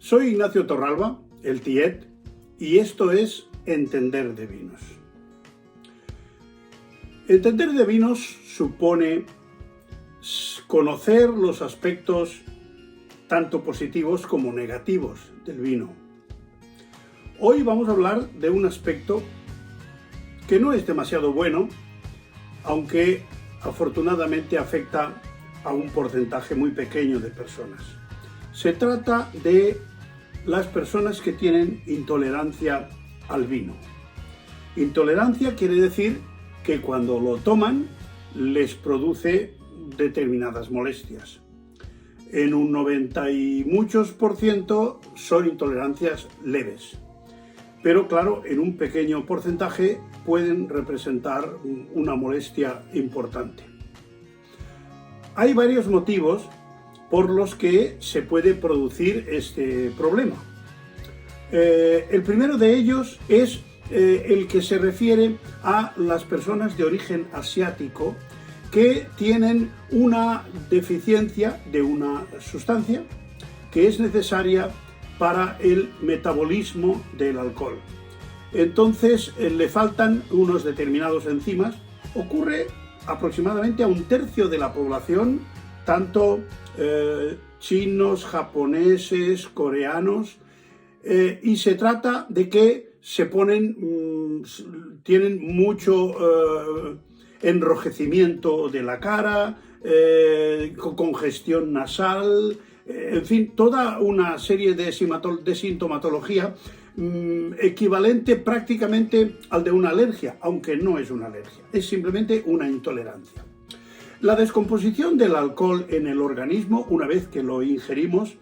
Soy Ignacio Torralba, el Tiet, y esto es Entender de Vinos. Entender de vinos supone conocer los aspectos tanto positivos como negativos del vino. Hoy vamos a hablar de un aspecto que no es demasiado bueno, aunque afortunadamente afecta a un porcentaje muy pequeño de personas. Se trata de las personas que tienen intolerancia al vino. Intolerancia quiere decir que cuando lo toman les produce determinadas molestias. En un 90 y muchos % son intolerancias leves, pero claro, en un pequeño porcentaje pueden representar una molestia importante. Hay varios motivos por los que se puede producir este problema. El primero de ellos es el que se refiere a las personas de origen asiático que tienen una deficiencia de una sustancia que es necesaria para el metabolismo del alcohol. Entonces le faltan unos determinados enzimas. Ocurre aproximadamente a un tercio de la población, tanto chinos, japoneses, coreanos, y se trata de que tienen mucho enrojecimiento de la cara, congestión nasal, en fin, toda una serie de sintomatología equivalente prácticamente al de una alergia, aunque no es una alergia, es simplemente una intolerancia. La descomposición del alcohol en el organismo, una vez que lo ingerimos,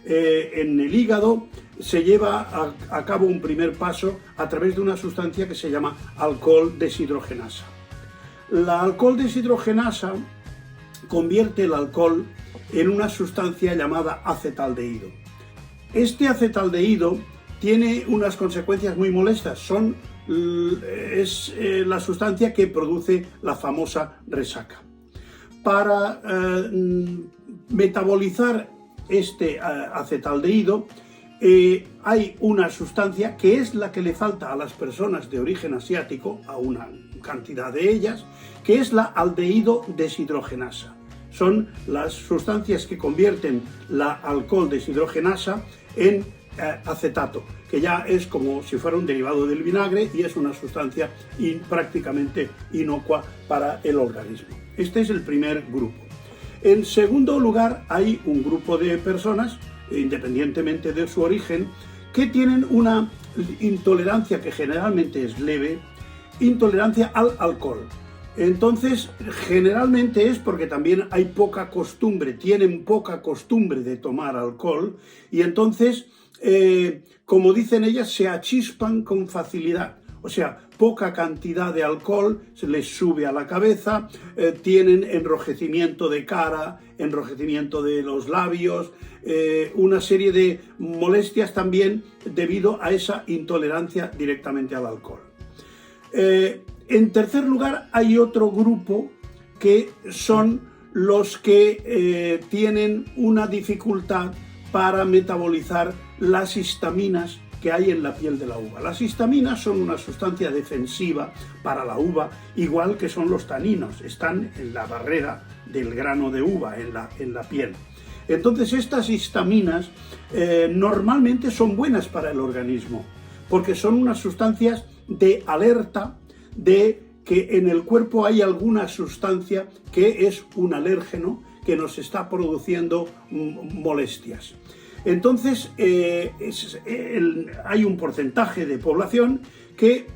en el hígado se lleva a cabo un primer paso a través de una sustancia que se llama alcohol deshidrogenasa. La alcohol deshidrogenasa convierte el alcohol en una sustancia llamada acetaldehído. Este acetaldehído tiene unas consecuencias muy molestas. Es la sustancia que produce la famosa resaca. Para metabolizar este acetaldehído hay una sustancia que es la que le falta a las personas de origen asiático, a una cantidad de ellas, que es la aldehído deshidrogenasa. Son las sustancias que convierten la alcohol deshidrogenasa en acetato, que ya es como si fuera un derivado del vinagre y es una sustancia prácticamente inocua para el organismo. Este es el primer grupo. En segundo lugar, hay un grupo de personas, independientemente de su origen, que tienen una intolerancia que generalmente es leve, intolerancia al alcohol. Entonces, generalmente es porque también hay poca costumbre, tienen poca costumbre de tomar alcohol y entonces, como dicen ellas, se achispan con facilidad. O sea, poca cantidad de alcohol se les sube a la cabeza, tienen enrojecimiento de cara, enrojecimiento de los labios, una serie de molestias también debido a esa intolerancia directamente al alcohol. En tercer lugar, hay otro grupo que son los que tienen una dificultad para metabolizar las histaminas que hay en la piel de la uva. Las histaminas son una sustancia defensiva para la uva, igual que son los taninos, están en la barrera del grano de uva, en la piel. Entonces estas histaminas normalmente son buenas para el organismo, porque son unas sustancias de alerta de que en el cuerpo hay alguna sustancia que es un alérgeno que nos está produciendo molestias. Entonces, hay un porcentaje de población que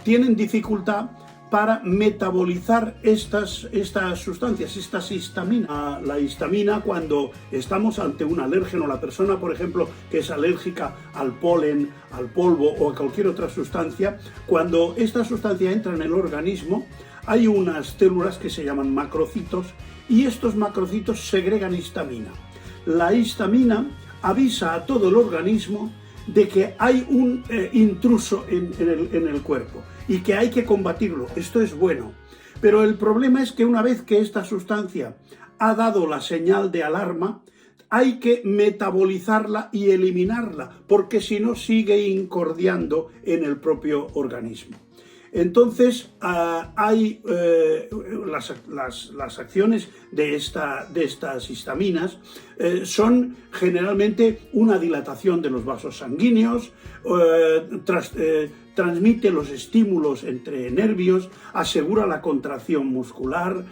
tienen dificultad para metabolizar estas sustancias, estas histaminas. La histamina, cuando estamos ante un alérgeno, la persona, por ejemplo, que es alérgica al polen, al polvo o a cualquier otra sustancia, cuando esta sustancia entra en el organismo, hay unas células que se llaman macrocitos y estos macrocitos segregan histamina. La histamina avisa a todo el organismo de que hay un intruso en el cuerpo y que hay que combatirlo. Esto es bueno. Pero el problema es que una vez que esta sustancia ha dado la señal de alarma, hay que metabolizarla y eliminarla, porque si no sigue incordiando en el propio organismo. Entonces, hay las acciones de estas histaminas son generalmente una dilatación de los vasos sanguíneos, transmite los estímulos entre nervios, asegura la contracción muscular,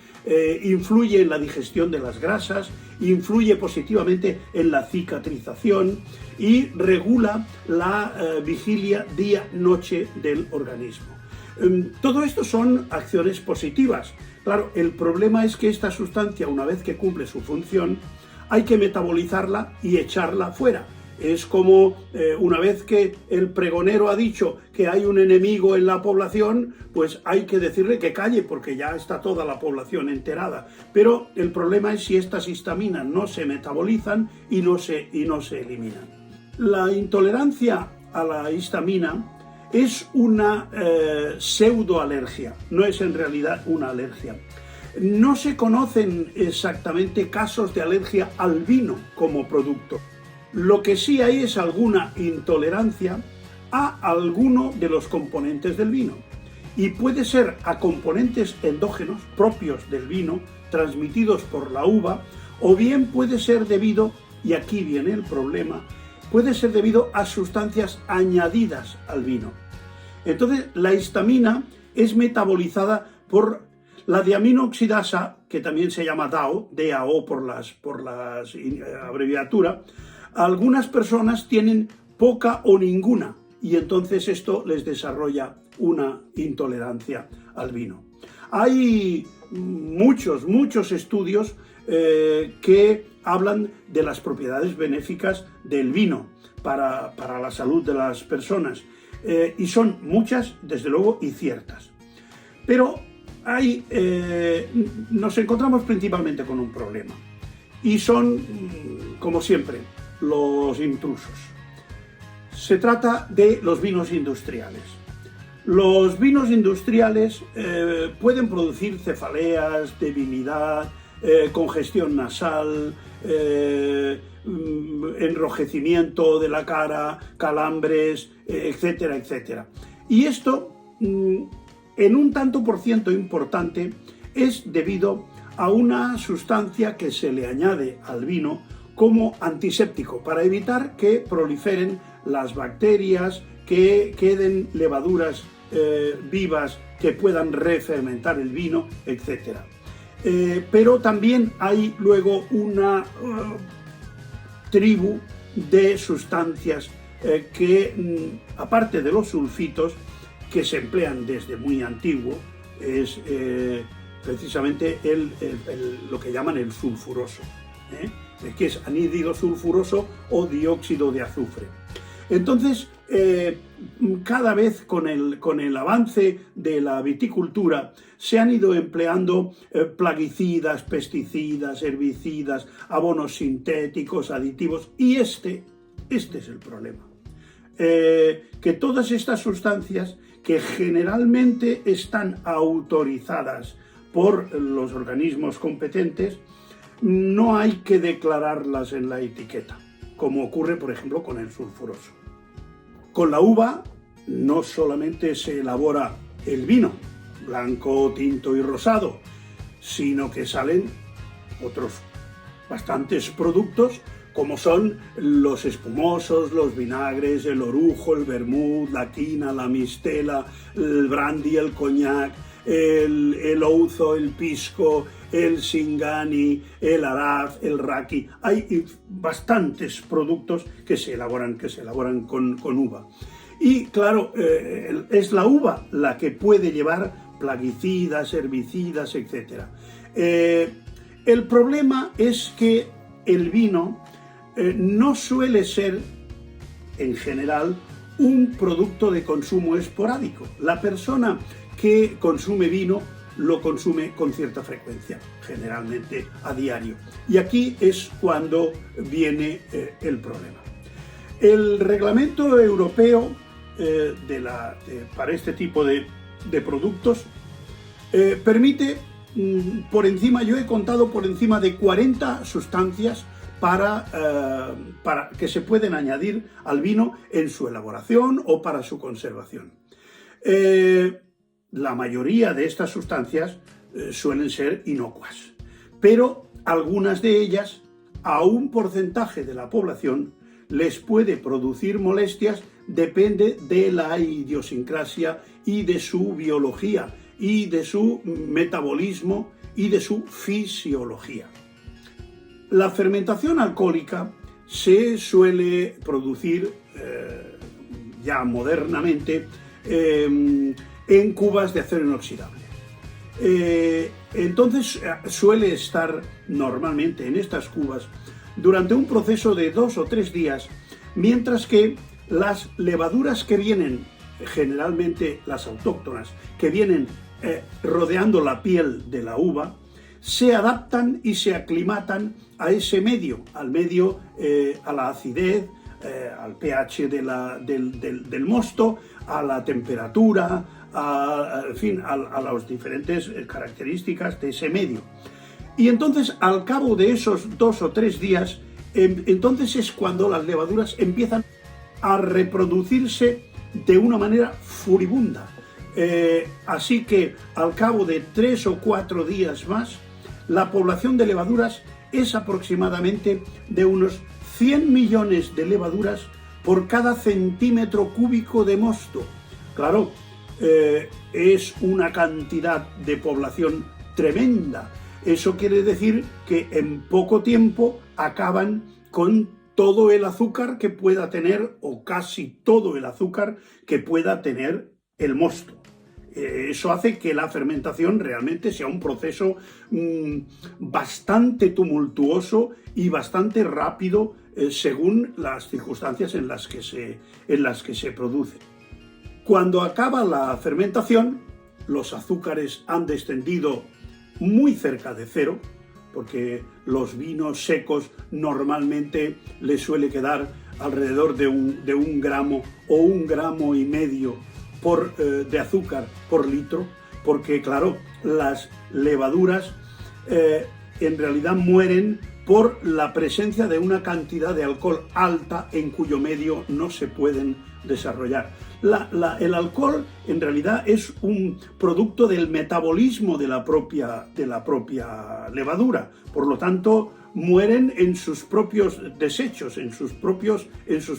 influye en la digestión de las grasas, influye positivamente en la cicatrización y regula la vigilia día-noche del organismo. Todo esto son acciones positivas. Claro, el problema es que esta sustancia, una vez que cumple su función, hay que metabolizarla y echarla fuera. Es como una vez que el pregonero ha dicho que hay un enemigo en la población, pues hay que decirle que calle porque ya está toda la población enterada. Pero el problema es si estas histaminas no se metabolizan y no se eliminan. La intolerancia a la histamina es una pseudoalergia, no es en realidad una alergia. No se conocen exactamente casos de alergia al vino como producto. Lo que sí hay es alguna intolerancia a alguno de los componentes del vino. Y puede ser a componentes endógenos propios del vino, transmitidos por la uva, o bien puede ser debido, y aquí viene el problema, puede ser debido a sustancias añadidas al vino. Entonces, la histamina es metabolizada por la diaminoxidasa, que también se llama DAO por las abreviatura. Algunas personas tienen poca o ninguna, y entonces esto les desarrolla una intolerancia al vino. Hay muchos estudios que hablan de las propiedades benéficas del vino para la salud de las personas, y son muchas, desde luego, y ciertas. Pero nos encontramos principalmente con un problema, y son, como siempre, los intrusos. Se trata de los vinos industriales. Los vinos industriales pueden producir cefaleas, debilidad, congestión nasal, enrojecimiento de la cara, calambres, etcétera, etcétera. Y esto, en un tanto por ciento importante, es debido a una sustancia que se le añade al vino como antiséptico, para evitar que proliferen las bacterias, que queden levaduras vivas que puedan refermentar el vino, etc. Pero también hay luego una tribu de sustancias que, aparte de los sulfitos, que se emplean desde muy antiguo, es precisamente lo que llaman el sulfuroso, que es anhídrido sulfuroso o dióxido de azufre. Entonces, cada vez con el avance de la viticultura se han ido empleando plaguicidas, pesticidas, herbicidas, abonos sintéticos, aditivos, y este es el problema. Que todas estas sustancias, que generalmente están autorizadas por los organismos competentes, no hay que declararlas en la etiqueta, como ocurre, por ejemplo, con el sulfuroso. Con la uva no solamente se elabora el vino, blanco, tinto y rosado, sino que salen otros bastantes productos, como son los espumosos, los vinagres, el orujo, el vermut, la quina, la mistela, el brandy, el coñac, el ouzo, el pisco, el singani, el araf, el raki. Hay bastantes productos que se elaboran con uva. Y claro, es la uva la que puede llevar plaguicidas, herbicidas, etc. El problema es que el vino no suele ser, en general, un producto de consumo esporádico. La persona que consume vino lo consume con cierta frecuencia, generalmente a diario. Y aquí es cuando viene el problema. El reglamento europeo para este tipo de productos permite, por encima, yo he contado por encima de 40 sustancias para que se pueden añadir al vino en su elaboración o para su conservación. La mayoría de estas sustancias suelen ser inocuas, pero algunas de ellas, a un porcentaje de la población, les puede producir molestias, depende de la idiosincrasia y de su biología y de su metabolismo y de su fisiología. La fermentación alcohólica se suele producir ya modernamente en cubas de acero inoxidable. Entonces suele estar normalmente en estas cubas durante un proceso de 2 o 3 días, mientras que las levaduras que vienen, generalmente las autóctonas, que vienen rodeando la piel de la uva, se adaptan y se aclimatan a ese medio, al medio, a la acidez, al pH del mosto, a la temperatura, en fin, a las diferentes características de ese medio. Y entonces, al cabo de esos 2 o 3 días, entonces es cuando las levaduras empiezan a reproducirse de una manera furibunda. Así que al cabo de 3 o 4 días más, la población de levaduras es aproximadamente de unos 100 millones de levaduras por cada centímetro cúbico de mosto. Claro, es una cantidad de población tremenda. Eso quiere decir que en poco tiempo acaban con todo el azúcar que pueda tener, o casi todo el azúcar que pueda tener el mosto. Eso hace que la fermentación realmente sea un proceso bastante tumultuoso y bastante rápido según las circunstancias en las que se produce. Cuando acaba la fermentación, los azúcares han descendido muy cerca de cero, porque los vinos secos normalmente les suele quedar alrededor de un gramo o 1,5 gramos de azúcar por litro, porque claro, las levaduras en realidad mueren por la presencia de una cantidad de alcohol alta en cuyo medio no se pueden desarrollar. El alcohol en realidad es un producto del metabolismo de la propia levadura, por lo tanto mueren en sus propios desechos, en sus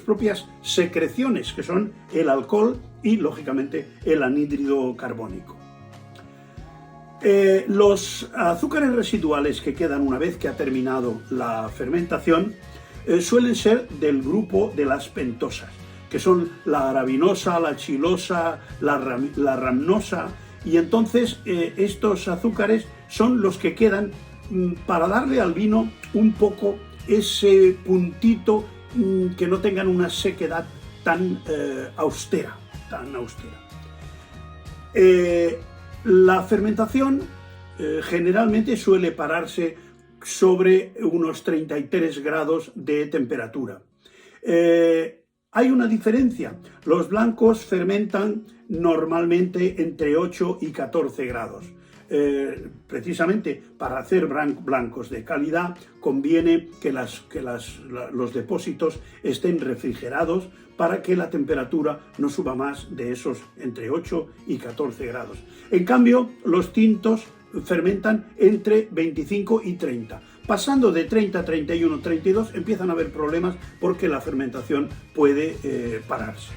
propias secreciones, que son el alcohol y lógicamente el anhídrido carbónico. Los azúcares residuales que quedan una vez que ha terminado la fermentación suelen ser del grupo de las pentosas, que son la arabinosa, la chilosa, la rhamnosa, y entonces estos azúcares son los que quedan para darle al vino un poco ese puntito, que no tengan una sequedad tan austera. La fermentación generalmente suele pararse sobre unos 33 grados de temperatura. Hay una diferencia. Los blancos fermentan normalmente entre 8 y 14 grados. Precisamente para hacer blancos de calidad conviene que los depósitos estén refrigerados para que la temperatura no suba más de esos entre 8 y 14 grados. En cambio, los tintos fermentan entre 25 y 30. Pasando de 30, 31, 32 empiezan a haber problemas porque la fermentación puede pararse.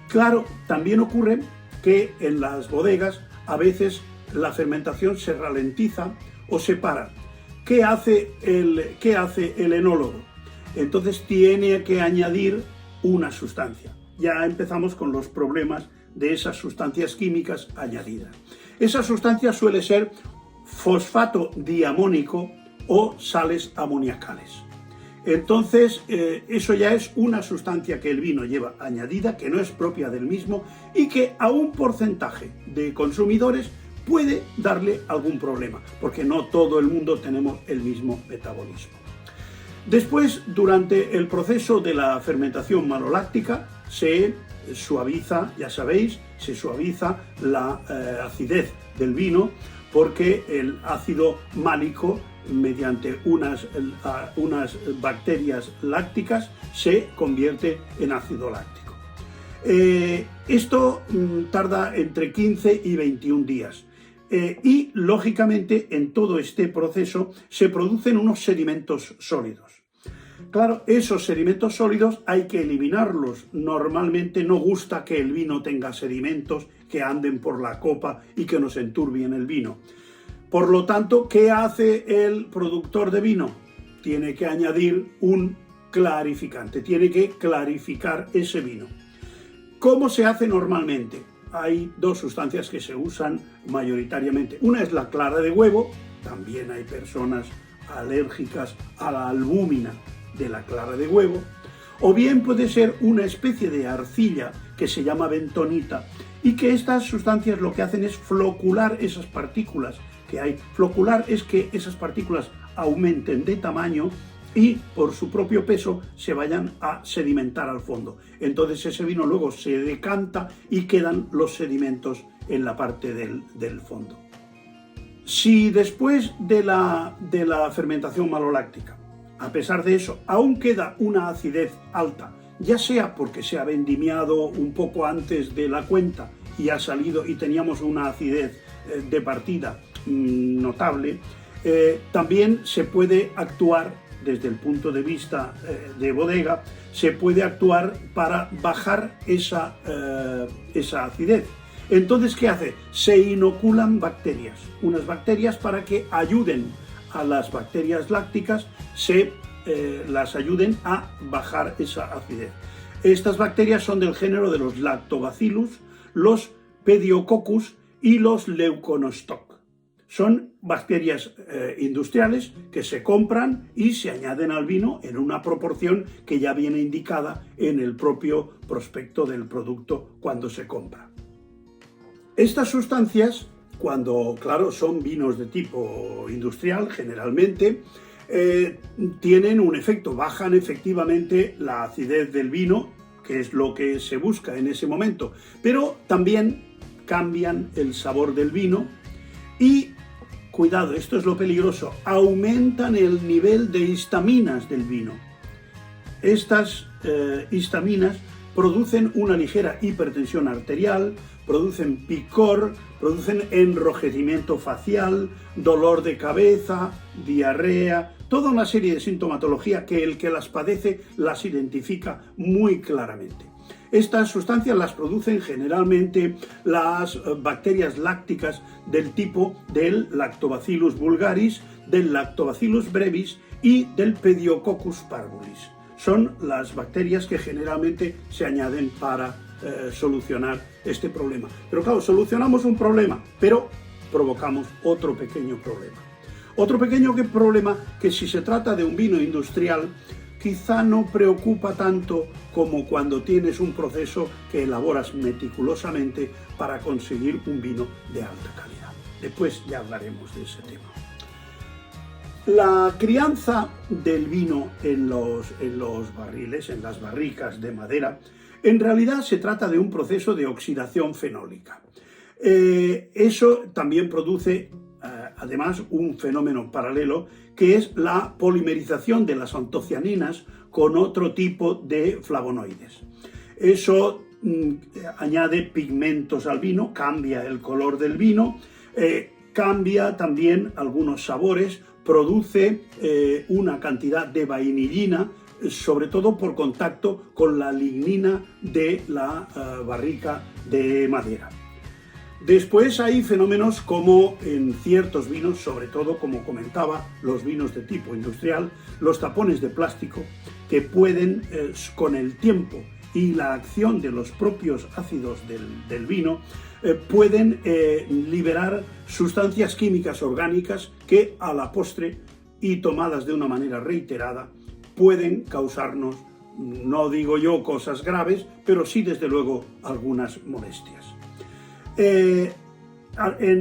Claro, también ocurre que en las bodegas a veces la fermentación se ralentiza o se para. ¿Qué hace el enólogo? Entonces tiene que añadir una sustancia. Ya empezamos con los problemas de esas sustancias químicas añadidas. Esa sustancia suele ser fosfato diamónico o sales amoniacales. Entonces, eso ya es una sustancia que el vino lleva añadida, que no es propia del mismo y que a un porcentaje de consumidores puede darle algún problema, porque no todo el mundo tenemos el mismo metabolismo. Después, durante el proceso de la fermentación maloláctica, se suaviza, ya sabéis, se suaviza la acidez del vino porque el ácido málico, mediante unas bacterias lácticas, se convierte en ácido láctico. Esto tarda entre 15 y 21 días. Y, lógicamente, en todo este proceso se producen unos sedimentos sólidos. Claro, esos sedimentos sólidos hay que eliminarlos. Normalmente no gusta que el vino tenga sedimentos que anden por la copa y que nos enturbien el vino. Por lo tanto, ¿qué hace el productor de vino? Tiene que añadir un clarificante, tiene que clarificar ese vino. ¿Cómo se hace normalmente? Hay dos sustancias que se usan mayoritariamente. Una es la clara de huevo, también hay personas alérgicas a la albúmina de la clara de huevo, o bien puede ser una especie de arcilla que se llama bentonita, y que estas sustancias lo que hacen es flocular esas partículas que hay. Flocular es que esas partículas aumenten de tamaño y por su propio peso se vayan a sedimentar al fondo. Entonces ese vino luego se decanta y quedan los sedimentos en la parte del fondo. Si después de la fermentación maloláctica, a pesar de eso, aún queda una acidez alta, ya sea porque se ha vendimiado un poco antes de la cuenta y ha salido y teníamos una acidez de partida notable, también se puede actuar desde el punto de vista de bodega, se puede actuar para bajar esa acidez. Entonces, ¿qué hace? Se inoculan bacterias, unas bacterias para que ayuden a las bacterias lácticas, las ayuden a bajar esa acidez. Estas bacterias son del género de los Lactobacillus, los Pediococcus y los Leuconostoc. Son bacterias industriales que se compran y se añaden al vino en una proporción que ya viene indicada en el propio prospecto del producto cuando se compra. Estas sustancias, cuando, claro, son vinos de tipo industrial, generalmente, tienen un efecto, bajan efectivamente la acidez del vino, que es lo que se busca en ese momento, pero también cambian el sabor del vino y, cuidado, esto es lo peligroso, aumentan el nivel de histaminas del vino. Estas histaminas producen una ligera hipertensión arterial, producen picor, producen enrojecimiento facial, dolor de cabeza, diarrea, toda una serie de sintomatología que el que las padece las identifica muy claramente. Estas sustancias las producen generalmente las bacterias lácticas del tipo del Lactobacillus vulgaris, del Lactobacillus brevis y del Pediococcus parvulis. Son las bacterias que generalmente se añaden para solucionar este problema. Pero claro, solucionamos un problema, pero provocamos otro pequeño problema. Otro pequeño problema que, si se trata de un vino industrial, quizá no preocupa tanto como cuando tienes un proceso que elaboras meticulosamente para conseguir un vino de alta calidad. Después ya hablaremos de ese tema. La crianza del vino en los barriles, en las barricas de madera, en realidad se trata de un proceso de oxidación fenólica. Eso también produce, además, un fenómeno paralelo, que es la polimerización de las antocianinas con otro tipo de flavonoides. Eso añade pigmentos al vino, cambia el color del vino, cambia también algunos sabores, produce una cantidad de vainillina, sobre todo por contacto con la lignina de la barrica de madera. Después hay fenómenos como en ciertos vinos, sobre todo, como comentaba, los vinos de tipo industrial, los tapones de plástico, que pueden, con el tiempo y la acción de los propios ácidos del vino, pueden liberar sustancias químicas orgánicas que, a la postre y tomadas de una manera reiterada, pueden causarnos, no digo yo cosas graves, pero sí desde luego algunas molestias.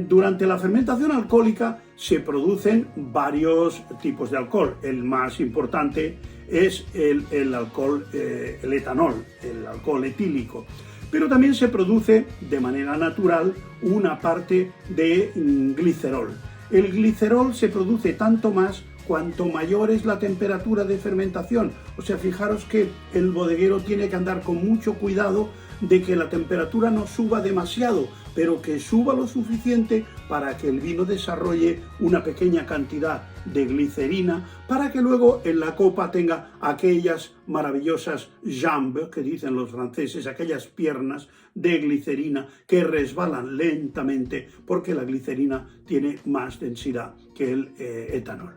Durante la fermentación alcohólica se producen varios tipos de alcohol. El más importante es el alcohol, el etanol, el alcohol etílico. Pero también se produce de manera natural una parte de glicerol. El glicerol se produce tanto más cuanto mayor es la temperatura de fermentación. O sea, fijaros que el bodeguero tiene que andar con mucho cuidado de que la temperatura no suba demasiado, pero que suba lo suficiente para que el vino desarrolle una pequeña cantidad de glicerina, para que luego en la copa tenga aquellas maravillosas jambes, que dicen los franceses, aquellas piernas de glicerina que resbalan lentamente, porque la glicerina tiene más densidad que el etanol.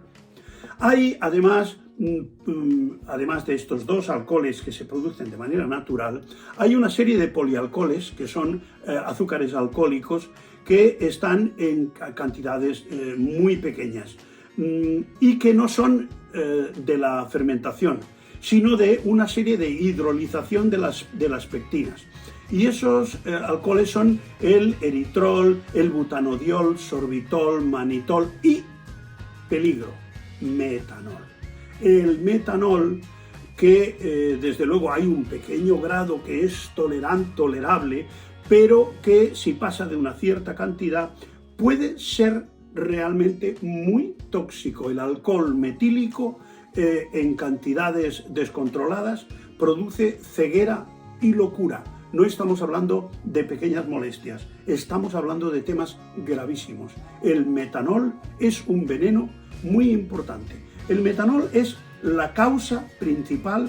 Hay además de estos dos alcoholes que se producen de manera natural, hay una serie de polialcoholes que son azúcares alcohólicos que están en cantidades muy pequeñas y que no son de la fermentación, sino de una serie de hidrolización de las pectinas. Y esos alcoholes son el eritrol, el butanodiol, sorbitol, manitol y, peligro, metanol. El metanol, que desde luego hay un pequeño grado que es tolerable, pero que si pasa de una cierta cantidad puede ser realmente muy tóxico. El alcohol metílico en cantidades descontroladas produce ceguera y locura. No estamos hablando de pequeñas molestias, estamos hablando de temas gravísimos. El metanol es un veneno muy importante. El metanol es la causa principal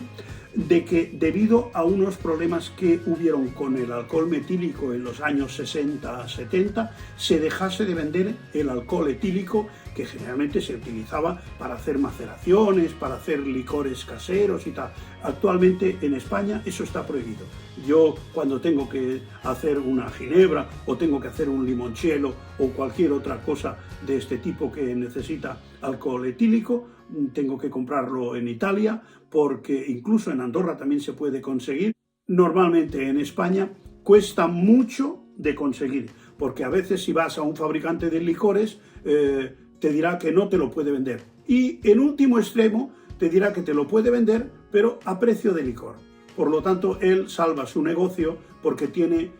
de que, debido a unos problemas que hubieron con el alcohol metílico en los años 60-70, se dejase de vender el alcohol etílico, que generalmente se utilizaba para hacer maceraciones, para hacer licores caseros y tal. Actualmente en España eso está prohibido. Yo, cuando tengo que hacer una ginebra o tengo que hacer un limoncello o cualquier otra cosa de este tipo que necesita alcohol etílico, tengo que comprarlo en Italia, porque incluso en Andorra también se puede conseguir. Normalmente en España cuesta mucho de conseguir, porque a veces si vas a un fabricante de licores te dirá que no te lo puede vender. Y en último extremo te dirá que te lo puede vender, pero a precio de licor. Por lo tanto, él salva su negocio porque tiene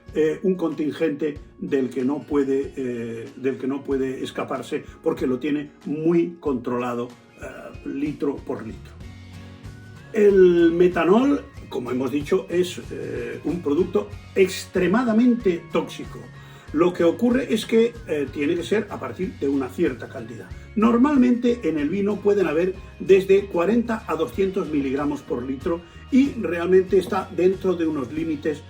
un contingente del que no puede escaparse, porque lo tiene muy controlado litro por litro. El metanol, como hemos dicho, es un producto extremadamente tóxico. Lo que ocurre es que tiene que ser a partir de una cierta cantidad. Normalmente en el vino pueden haber desde 40 a 200 miligramos por litro y realmente está dentro de unos límites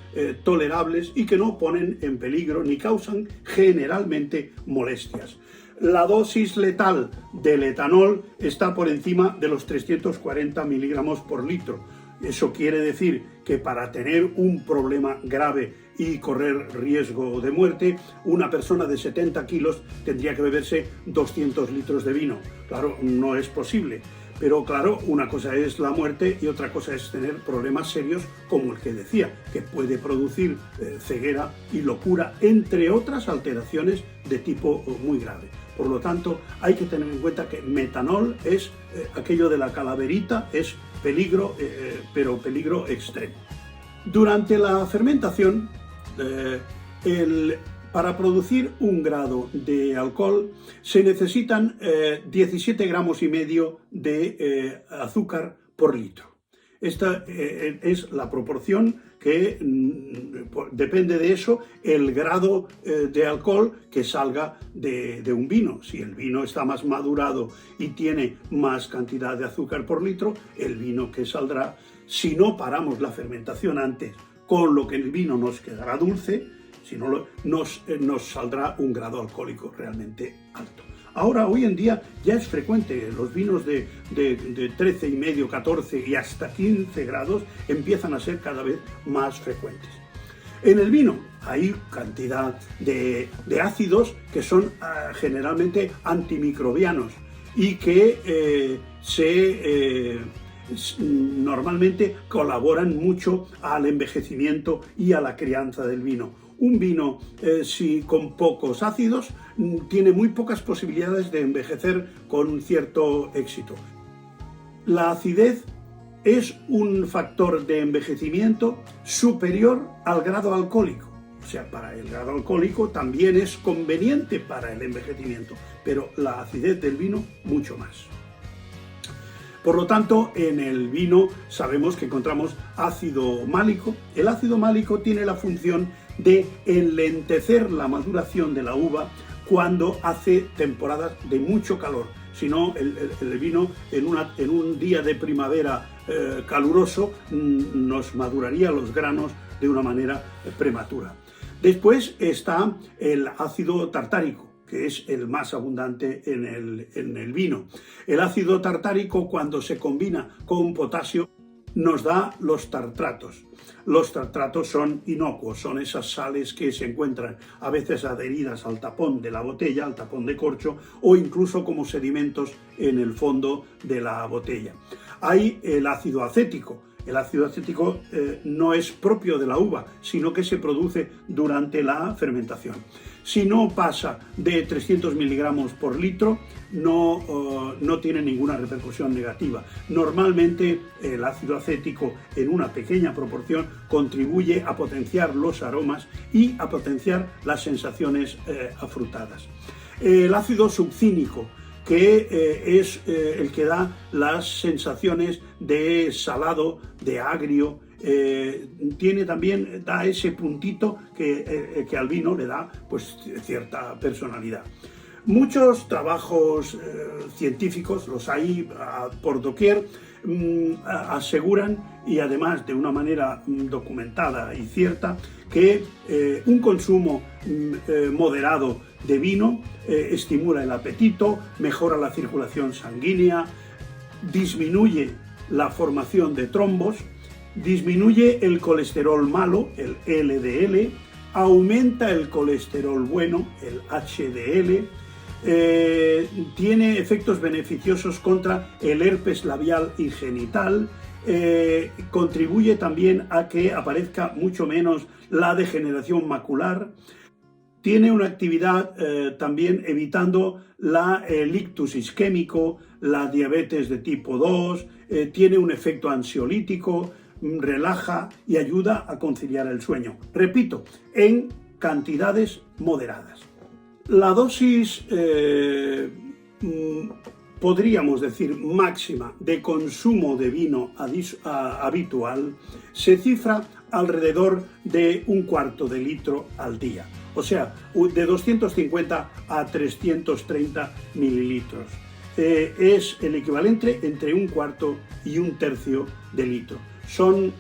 tolerables y que no ponen en peligro ni causan generalmente molestias. La dosis letal del etanol está por encima de los 340 miligramos por litro. Eso quiere decir que para tener un problema grave y correr riesgo de muerte, una persona de 70 kilos tendría que beberse 200 litros de vino. Claro, no es posible. Pero claro, una cosa es la muerte y otra cosa es tener problemas serios como el que decía, que puede producir ceguera y locura, entre otras alteraciones de tipo muy grave. Por lo tanto, hay que tener en cuenta que metanol es aquello de la calaverita, es peligro, pero peligro extremo. Durante la fermentación, para producir 1 grado de alcohol se necesitan 17 gramos y medio de azúcar por litro. Esta es la proporción que depende de eso el grado de alcohol que salga de un vino. Si el vino está más madurado y tiene más cantidad de azúcar por litro, el vino que saldrá, si no paramos la fermentación antes, con lo que el vino nos quedará dulce, si no nos saldrá un grado alcohólico realmente alto. Ahora, hoy en día, ya es frecuente, los vinos de 13,5, 14 y hasta 15 grados empiezan a ser cada vez más frecuentes. En el vino hay cantidad de ácidos que son generalmente antimicrobianos y que normalmente colaboran mucho al envejecimiento y a la crianza del vino. Un vino si con pocos ácidos tiene muy pocas posibilidades de envejecer con cierto éxito. La acidez es un factor de envejecimiento superior al grado alcohólico. O sea, para el grado alcohólico también es conveniente para el envejecimiento, pero la acidez del vino mucho más. Por lo tanto, en el vino sabemos que encontramos ácido málico. El ácido málico tiene la función de enlentecer la maduración de la uva cuando hace temporadas de mucho calor. Si no, el vino en un día de primavera caluroso nos maduraría los granos de una manera prematura. Después está el ácido tartárico, que es el más abundante en el vino. El ácido tartárico, cuando se combina con potasio, nos da los tartratos. Los tartratos son inocuos, son esas sales que se encuentran a veces adheridas al tapón de la botella, al tapón de corcho, o incluso como sedimentos en el fondo de la botella. Hay el ácido acético. El ácido acético no es propio de la uva, sino que se produce durante la fermentación. Si no pasa de 300 miligramos por litro, no tiene ninguna repercusión negativa. Normalmente el ácido acético en una pequeña proporción contribuye a potenciar los aromas y a potenciar las sensaciones afrutadas. El ácido succínico, que es el que da las sensaciones de salado, de agrio, tiene también, da ese puntito que al vino le da pues cierta personalidad. Muchos trabajos científicos, los hay por doquier, aseguran, y además de una manera documentada y cierta, que un consumo moderado de vino estimula el apetito, mejora la circulación sanguínea, disminuye la formación de trombos, disminuye el colesterol malo, el LDL, aumenta el colesterol bueno, el HDL, tiene efectos beneficiosos contra el herpes labial y genital, contribuye también a que aparezca mucho menos la degeneración macular, tiene una actividad también evitando el ictus isquémico, la diabetes de tipo 2, tiene un efecto ansiolítico, relaja y ayuda a conciliar el sueño. Repito, en cantidades moderadas. La dosis, podríamos decir, máxima de consumo de vino habitual se cifra alrededor de 1/4 de litro al día. O sea, de 250 a 330 mililitros. Es el equivalente entre 1/4 y 1/3 de litro. Son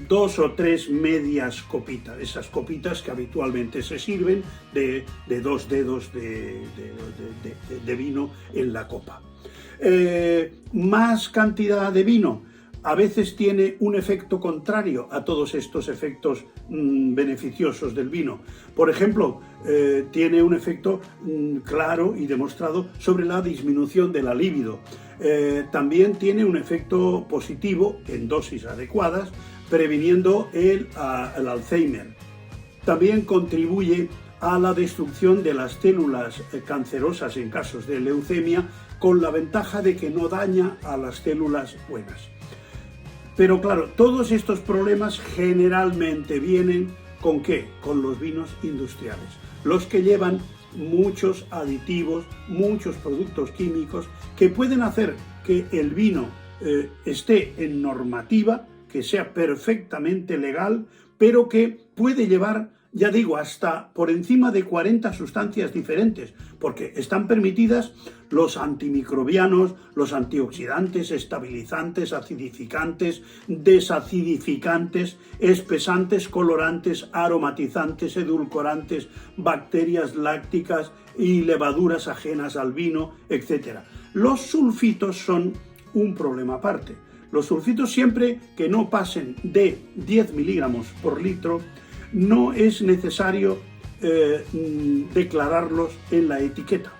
2 o 3 medias copitas, esas copitas que habitualmente se sirven de 2 dedos de vino en la copa. Más cantidad de vino a veces tiene un efecto contrario a todos estos efectos beneficiosos del vino. Por ejemplo, tiene un efecto claro y demostrado sobre la disminución de la libido. También tiene un efecto positivo en dosis adecuadas, previniendo el Alzheimer. También contribuye a la destrucción de las células cancerosas en casos de leucemia, con la ventaja de que no daña a las células buenas. Pero claro, todos estos problemas generalmente vienen ¿con qué? Con los vinos industriales, los que llevan muchos aditivos, muchos productos químicos que pueden hacer que el vino esté en normativa, que sea perfectamente legal, pero que puede llevar, ya digo, hasta por encima de 40 sustancias diferentes, porque están permitidas los antimicrobianos, los antioxidantes, estabilizantes, acidificantes, desacidificantes, espesantes, colorantes, aromatizantes, edulcorantes, bacterias lácticas y levaduras ajenas al vino, etc. Los sulfitos son un problema aparte. Los sulfitos, siempre que no pasen de 10 miligramos por litro, no es necesario declararlos en la etiqueta.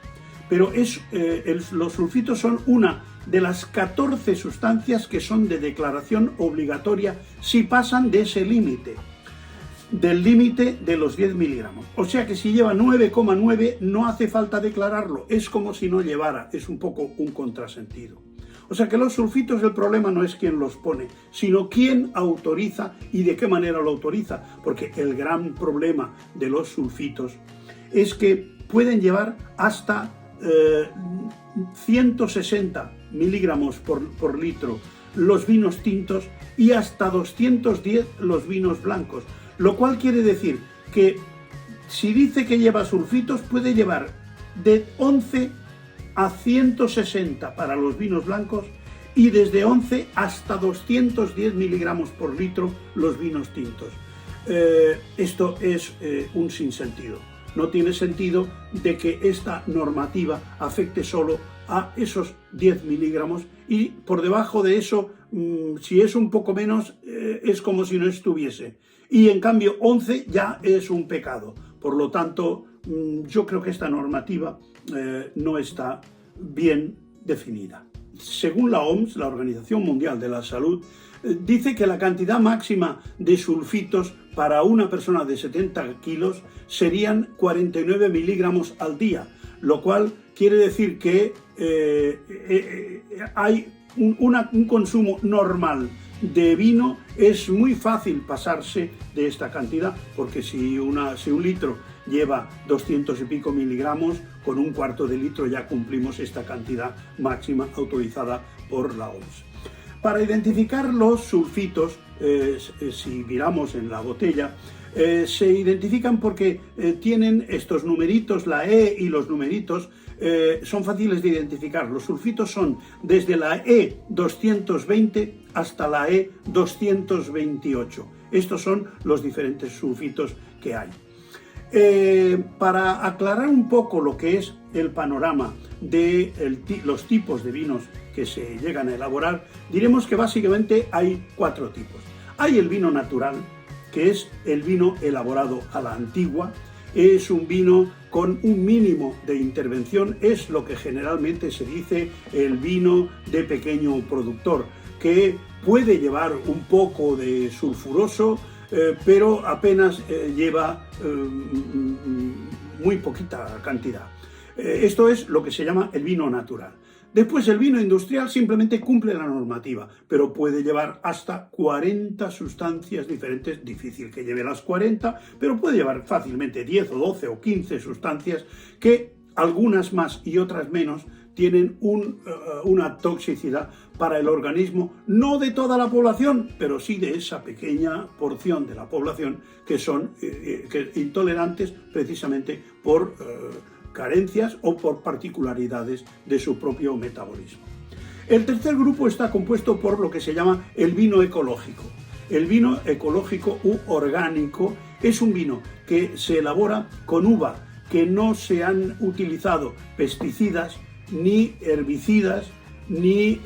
Pero los sulfitos son una de las 14 sustancias que son de declaración obligatoria si pasan de ese límite, del límite de los 10 miligramos. O sea que si lleva 9,9 no hace falta declararlo, es como si no llevara, es un poco un contrasentido. O sea que los sulfitos, el problema no es quién los pone, sino quién autoriza y de qué manera lo autoriza. Porque el gran problema de los sulfitos es que pueden llevar hasta 160 miligramos por litro los vinos tintos y hasta 210 los vinos blancos. Lo cual quiere decir que si dice que lleva sulfitos, puede llevar de 11 a 160 para los vinos blancos y desde 11 hasta 210 miligramos por litro los vinos tintos. Esto es un sinsentido. No tiene sentido de que esta normativa afecte solo a esos 10 miligramos y por debajo de eso, si es un poco menos, es como si no estuviese. Y en cambio 11 ya es un pecado. Por lo tanto, yo creo que esta normativa no está bien definida. Según la OMS, la Organización Mundial de la Salud, dice que la cantidad máxima de sulfitos para una persona de 70 kilos serían 49 miligramos al día, lo cual quiere decir que hay un consumo normal de vino. Es muy fácil pasarse de esta cantidad, porque si un litro lleva 200 y pico miligramos, con un cuarto de litro ya cumplimos esta cantidad máxima autorizada por la OMS. Para identificar los sulfitos, si miramos en la botella, se identifican porque tienen estos numeritos, la E y los numeritos, son fáciles de identificar. Los sulfitos son desde la E220 hasta la E228. Estos son los diferentes sulfitos que hay. Para aclarar un poco lo que es el panorama de los tipos de vinos que se llegan a elaborar, diremos que básicamente hay 4 tipos. Hay el vino natural, que es el vino elaborado a la antigua. Es un vino con un mínimo de intervención, es lo que generalmente se dice el vino de pequeño productor, que puede llevar un poco de sulfuroso, pero apenas lleva muy poquita cantidad. Esto es lo que se llama el vino natural. Después el vino industrial simplemente cumple la normativa, pero puede llevar hasta 40 sustancias diferentes, difícil que lleve las 40, pero puede llevar fácilmente 10 o 12 o 15 sustancias que algunas más y otras menos tienen una toxicidad para el organismo, no de toda la población, pero sí de esa pequeña porción de la población que son intolerantes precisamente por carencias o por particularidades de su propio metabolismo. El tercer grupo está compuesto por lo que se llama el vino ecológico. El vino ecológico u orgánico es un vino que se elabora con uva, que no se han utilizado pesticidas, ni herbicidas, ni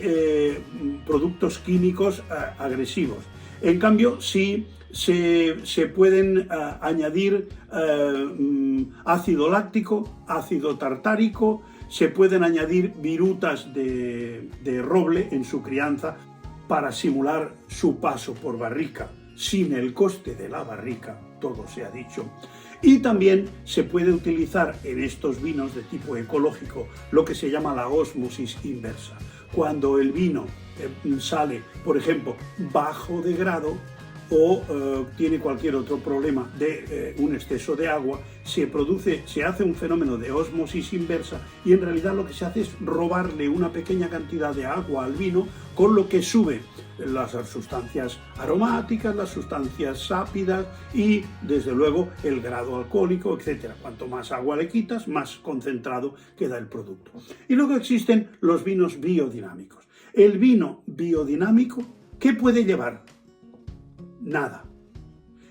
productos químicos agresivos. En cambio, sí se pueden añadir ácido láctico, ácido tartárico, se pueden añadir virutas de roble en su crianza para simular su paso por barrica, sin el coste de la barrica, todo se ha dicho. Y también se puede utilizar en estos vinos de tipo ecológico lo que se llama la ósmosis inversa. Cuando el vino sale, por ejemplo, bajo de grado o tiene cualquier otro problema de un exceso de agua, se hace un fenómeno de ósmosis inversa y en realidad lo que se hace es robarle una pequeña cantidad de agua al vino, con lo que sube las sustancias aromáticas, las sustancias sápidas y desde luego el grado alcohólico, etc. Cuanto más agua le quitas, más concentrado queda el producto. Y luego existen los vinos biodinámicos. El vino biodinámico, ¿qué puede llevar? Nada.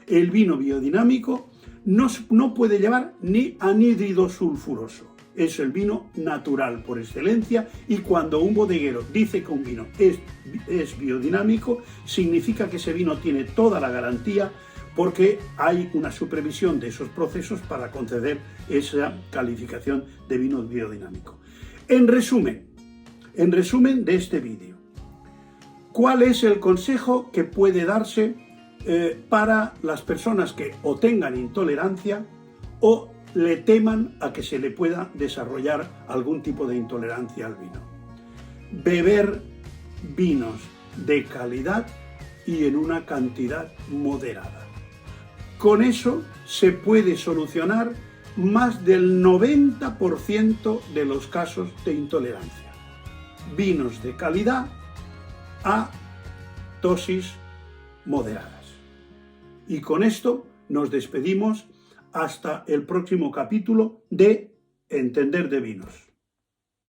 El vino biodinámico no puede llevar ni anhídrido sulfuroso. Es el vino natural por excelencia, y cuando un bodeguero dice que un vino es biodinámico, significa que ese vino tiene toda la garantía, porque hay una supervisión de esos procesos para conceder esa calificación de vino biodinámico. En resumen de este vídeo, ¿cuál es el consejo que puede darse para las personas que o tengan intolerancia o le teman a que se le pueda desarrollar algún tipo de intolerancia al vino? beber vinos de calidad y en una cantidad moderada. Con eso se puede solucionar más del 90% de los casos de intolerancia. Vinos de calidad a dosis moderadas. Y con esto nos despedimos hasta el próximo capítulo de Entender de Vinos.